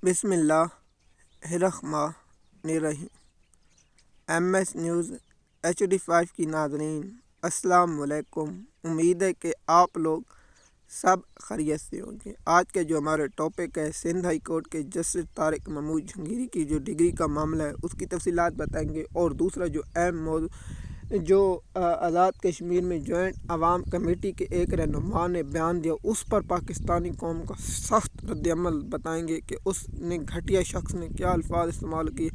بسم اللہ الرحمن الرحیم۔ ایم ایس نیوز HD5 کی ناظرین السلام علیکم۔ امید ہے کہ آپ لوگ سب خیریت سے ہوں گے۔ آج کے جو ہمارے ٹاپک ہے سندھ ہائی کورٹ کے جسٹس طارق محمود جہانگیری کی جو ڈگری کا معاملہ ہے اس کی تفصیلات بتائیں گے، اور دوسرا جو اہم موضوع جو آزاد کشمیر میں جوائنٹ عوام کمیٹی کے ایک رہنما نے بیان دیا اس پر پاکستانی قوم کا سخت رد عمل بتائیں گے کہ اس نے گھٹیا شخص نے کیا الفاظ استعمال کیے۔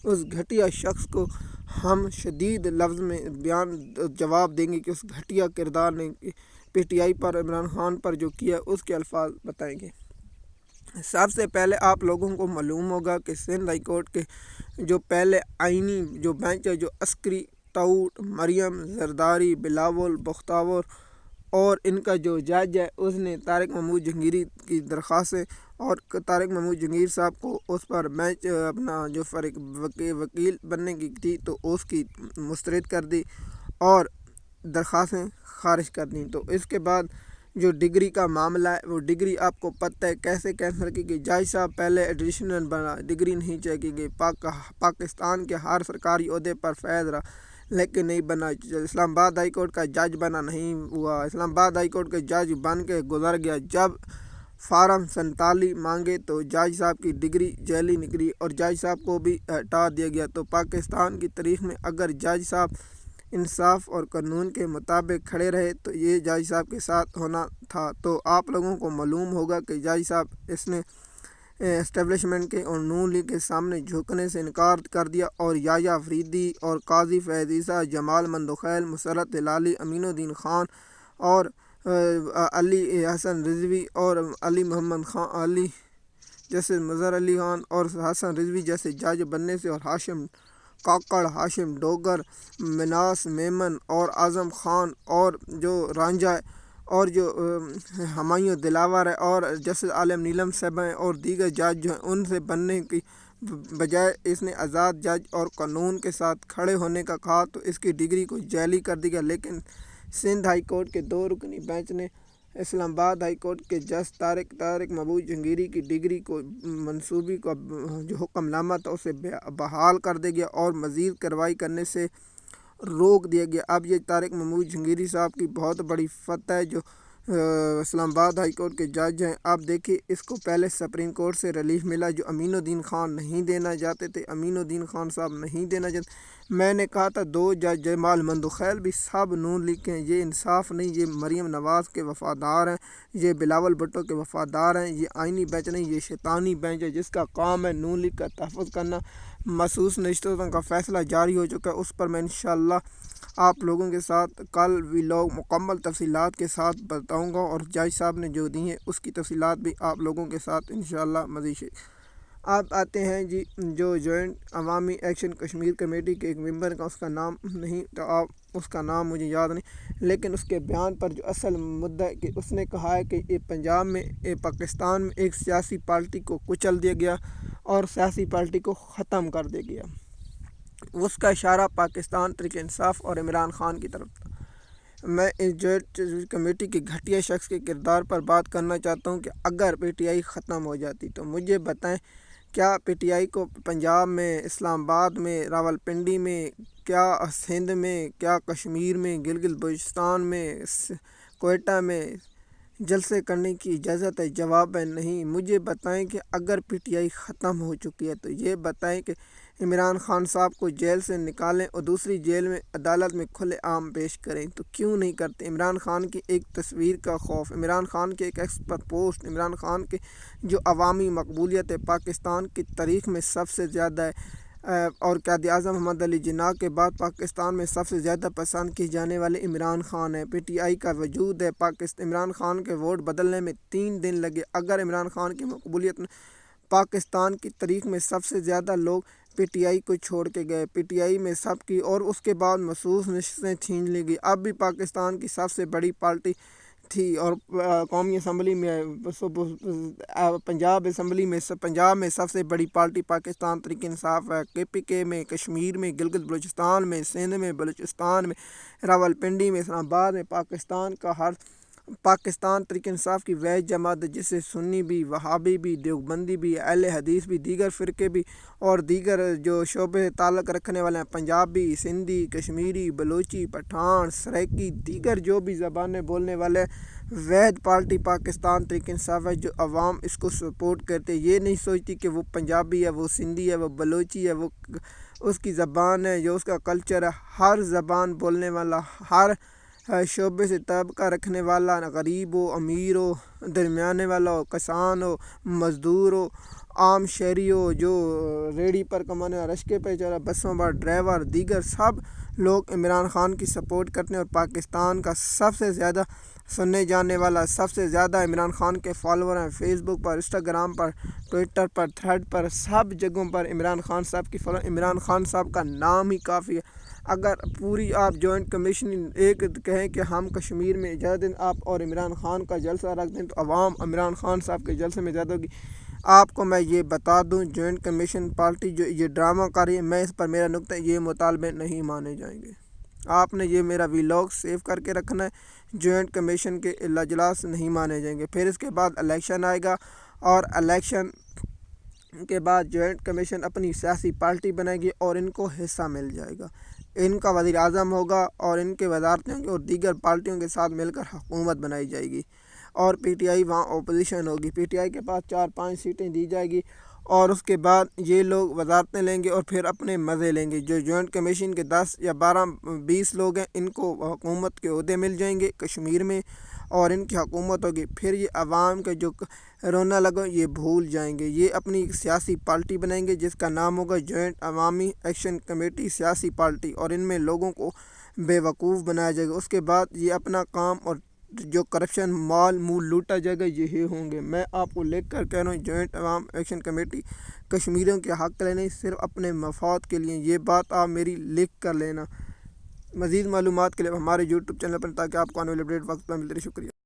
اس گھٹیا شخص کو ہم شدید لفظ میں جواب دیں گے کہ اس گھٹیا کردار نے PTI پر عمران خان پر جو کیا اس کے الفاظ بتائیں گے۔ سب سے پہلے آپ لوگوں کو معلوم ہوگا کہ سندھ ہائی کورٹ کے جو پہلے آئینی جو بینچ ہے، جو عسکری ٹاؤٹ مریم زرداری بلاول بختیور اور ان کا جو جج ہے، اس نے طارق محمود جہانگیری کی درخواستیں اور طارق محمود جہانگیر صاحب کو اس پر بینچ اپنا جو وکیل بننے کی تھی تو اس کی مسترد کر دی اور درخواستیں خارج کر دیں۔ تو اس کے بعد جو ڈگری کا معاملہ ہے، وہ ڈگری آپ کو پتہ ہے کیسے کینسل کی گئی۔ جج صاحب پہلے ایڈیشنل بنا، ڈگری نہیں چیک کی گئی۔ پاکستان کے ہر سرکاری عہدے پر فیض رہا لیکن نہیں بنا۔ اسلام آباد ہائی کورٹ کا جج بنا نہیں ہوا، اسلام آباد ہائی کورٹ کے جج بن کے گزر گیا۔ جب فارم 47 مانگے تو جج صاحب کی ڈگری جعلی نکلی اور جج صاحب کو بھی ہٹا دیا گیا۔ تو پاکستان کی تاریخ میں اگر جج صاحب انصاف اور قانون کے مطابق کھڑے رہے تو یہ جج صاحب کے ساتھ ہونا تھا۔ تو آپ لوگوں کو معلوم ہوگا کہ جج صاحب اس نے اسٹیبلشمنٹ کے اور نون لیگ کے سامنے جھکنے سے انکار کر دیا اور یحییٰ افریدی اور قاضی فیض عیسیٰ، جمال مندوخیل، مسرت ہلالی، امین الدین خان اور علی حسن رضوی اور علی محمد خان، علی جیسے مظہر علی خان اور حسن رضوی جیسے جج بننے سے، اور ہاشم کاکڑ، ہاشم ڈوگر، مناس میمن اور اعظم خان اور جو رانجھا اور جو ہمایوں دلاور ہے اور جسٹس عالم نیلم صاحب ہیں اور دیگر جج جو ہیں، ان سے بننے کی بجائے اس نے آزاد جج اور قانون کے ساتھ کھڑے ہونے کا کہا تو اس کی ڈگری کو جعلی کر دیا گیا۔ لیکن سندھ ہائی کورٹ کے 2 رکنی بینچ نے اسلام آباد ہائی کورٹ کے جج طارق محمود جہانگیری کی ڈگری کو منسوبی کا جو حکم نامہ تھا اسے بحال کر دیا گیا اور مزید کارروائی کرنے سے روک دیا گیا۔ اب یہ طارق محمود جہانگیری صاحب کی بہت بڑی فتح ہے جو اسلام آباد ہائی کورٹ کے جج ہیں۔ آپ دیکھیے، اس کو پہلے سپریم کورٹ سے ریلیف ملا جو امین الدین خان نہیں دینا چاہتے تھے، امین الدین خان صاحب نہیں دینا چاہتے۔ میں نے کہا تھا 2 جج جمال مندوخیل بھی سب نون لیگ کے ہیں، یہ انصاف نہیں، یہ مریم نواز کے وفادار ہیں، یہ بلاول بھٹو کے وفادار ہیں، یہ آئینی بینچ نہیں، یہ شیطانی بینچ ہے جس کا کام ہے نون لیگ کا تحفظ کرنا۔ مخصوص نشستوں کا فیصلہ جاری ہو چکا ہے، اس پر میں انشاءاللہ آپ لوگوں کے ساتھ کل ویلاگ مکمل تفصیلات کے ساتھ بتاؤں گا، اور جج صاحب نے جو دی ہیں اس کی تفصیلات بھی آپ لوگوں کے ساتھ انشاءاللہ مزید۔ آپ آتے ہیں جی جو جوائنٹ عوامی ایکشن کشمیر کمیٹی کے ایک ممبر کا، اس کا نام نہیں تو آپ اس کا نام مجھے یاد نہیں، لیکن اس کے بیان پر جو اصل مدعا ہے کہ اس نے کہا ہے کہ یہ پنجاب میں پاکستان میں ایک سیاسی پارٹی کو کچل دیا گیا اور سیاسی پارٹی کو ختم کر دیا گیا۔ اس کا اشارہ پاکستان تحریک انصاف اور عمران خان کی طرف تھا۔ میں اس جوائنٹ کمیٹی کے گھٹیا شخص کے کردار پر بات کرنا چاہتا ہوں کہ اگر PTI ختم ہو جاتی تو مجھے بتائیں کیا PTI کو پنجاب میں، اسلام آباد میں، راولپنڈی میں، کیا سندھ میں، کیا کشمیر میں، گلگت بلتستان میں، کوئٹہ میں جلسے کرنے کی اجازت ہے؟ جواب ہے نہیں۔ مجھے بتائیں کہ اگر PTI ختم ہو چکی ہے تو یہ بتائیں کہ عمران خان صاحب کو جیل سے نکالیں اور دوسری جیل میں عدالت میں کھلے عام پیش کریں تو کیوں نہیں کرتے؟ عمران خان کی ایک تصویر کا خوف، عمران خان کے ایک ایکسپر پوسٹ، عمران خان کے جو عوامی مقبولیت ہے پاکستان کی تاریخ میں سب سے زیادہ ہے، اور قائد اعظم محمد علی جناح کے بعد پاکستان میں سب سے زیادہ پسند کیے جانے والے عمران خان ہیں۔ PTI کا وجود ہے، عمران خان کے ووٹ بدلنے میں 3 دن لگے۔ اگر عمران خان کی مقبولیت میں پاکستان کی تاریخ میں سب سے زیادہ لوگ PTI کو چھوڑ کے گئے، PTI میں سب کی، اور اس کے بعد مخصوص نشستیں چھین لی گئی۔ اب بھی پاکستان کی سب سے بڑی پارٹی تھی اور قومی اسمبلی میں پنجاب میں سب سے بڑی پارٹی پاکستان تحریک انصاف ہے۔ KPK میں، کشمیر میں، گلگت بلتستان میں، سندھ میں، بلوچستان میں، راولپنڈی میں، اسلام آباد میں، پاکستان کا ہر پاکستان تحریک انصاف کی وحید جماعت ہے، جس سے سنی بھی، وہابی بھی، دیوبندی بھی، اہل حدیث بھی، دیگر فرقے بھی اور دیگر جو شعبے سے تعلق رکھنے والے ہیں، پنجابی، سندھی، کشمیری، بلوچی، پٹھان، سرائکی، دیگر جو بھی زبانیں بولنے والے وحید پارٹی پاکستان تحریک انصاف ہے، جو عوام اس کو سپورٹ کرتے. یہ نہیں سوچتی کہ وہ پنجابی ہے، وہ سندھی ہے، وہ بلوچی ہے، وہ اس کی زبان ہے، جو اس کا کلچر ہے. ہر زبان بولنے والا، ہر شعبے سے طبقہ رکھنے والا، غریب ہو، امیر ہو، درمیانے والا ہو، کسان ہو، مزدور ہو، عام شہری ہو، جو ریڑھی پر کمانے والا، رشکے پہ چلا، بسوں پر ڈرائیور، دیگر سب لوگ عمران خان کی سپورٹ کرتے ہیں. اور پاکستان کا سب سے زیادہ سننے جانے والا، سب سے زیادہ عمران خان کے فالوور ہیں. فیس بک پر، انسٹاگرام پر، ٹویٹر پر، تھریڈ پر، سب جگہوں پر عمران خان صاحب کی فالوور. عمران خان صاحب کا نام ہی کافی ہے. اگر پوری آپ جوائنٹ کمیشن ایک کہیں کہ ہم کشمیر میں اجازت دیں آپ اور عمران خان کا جلسہ رکھ دیں تو عوام عمران خان صاحب کے جلسے میں زیادہ ہوگی. آپ کو میں یہ بتا دوں، جوائنٹ کمیشن پارٹی جو یہ ڈرامہ کر رہی ہے، میں اس پر میرا نقطہ، یہ مطالبے نہیں مانے جائیں گے. آپ نے یہ میرا ویلاگ سیو کر کے رکھنا ہے. جوائنٹ کمیشن کے اجلاس نہیں مانے جائیں گے. پھر اس کے بعد الیکشن آئے گا اور الیکشن کے بعد جوائنٹ کمیشن اپنی سیاسی پارٹی بنائے گی اور ان کو حصہ مل جائے گا. ان کا وزیر اعظم ہوگا اور ان کے وزارتیں ہوں گی اور دیگر پارٹیوں کے ساتھ مل کر حکومت بنائی جائے گی. اور پی ٹی آئی وہاں اپوزیشن ہوگی. پی ٹی آئی کے پاس 4-5 سیٹیں دی جائے گی اور اس کے بعد یہ لوگ وزارتیں لیں گے اور پھر اپنے مزے لیں گے. جو جوائنٹ کمیشن کے 10 یا 12-20 لوگ ہیں، ان کو حکومت کے عہدے مل جائیں گے کشمیر میں اور ان کی حکومت ہوگی. پھر یہ عوام کے جو رونا لگا یہ بھول جائیں گے. یہ اپنی ایک سیاسی پارٹی بنائیں گے جس کا نام ہوگا جوائنٹ عوامی ایکشن کمیٹی سیاسی پارٹی، اور ان میں لوگوں کو بے وقوف بنایا جائے گا. اس کے بعد یہ اپنا کام اور جو کرپشن مال مول لوٹا جائے گا یہی ہوں گے. میں آپ کو لکھ کر کہہ رہا ہوں، جوائنٹ عوام ایکشن کمیٹی کشمیریوں کے حق کے لیے نہیں، صرف اپنے مفاد کے لیے. یہ بات آپ میری لکھ کر لینا. مزید معلومات کے لیے ہمارے یوٹیوب چینل پر، تاکہ آپ کو آنے والے اپڈیٹ وقت پر ملتے رہے. شکریہ.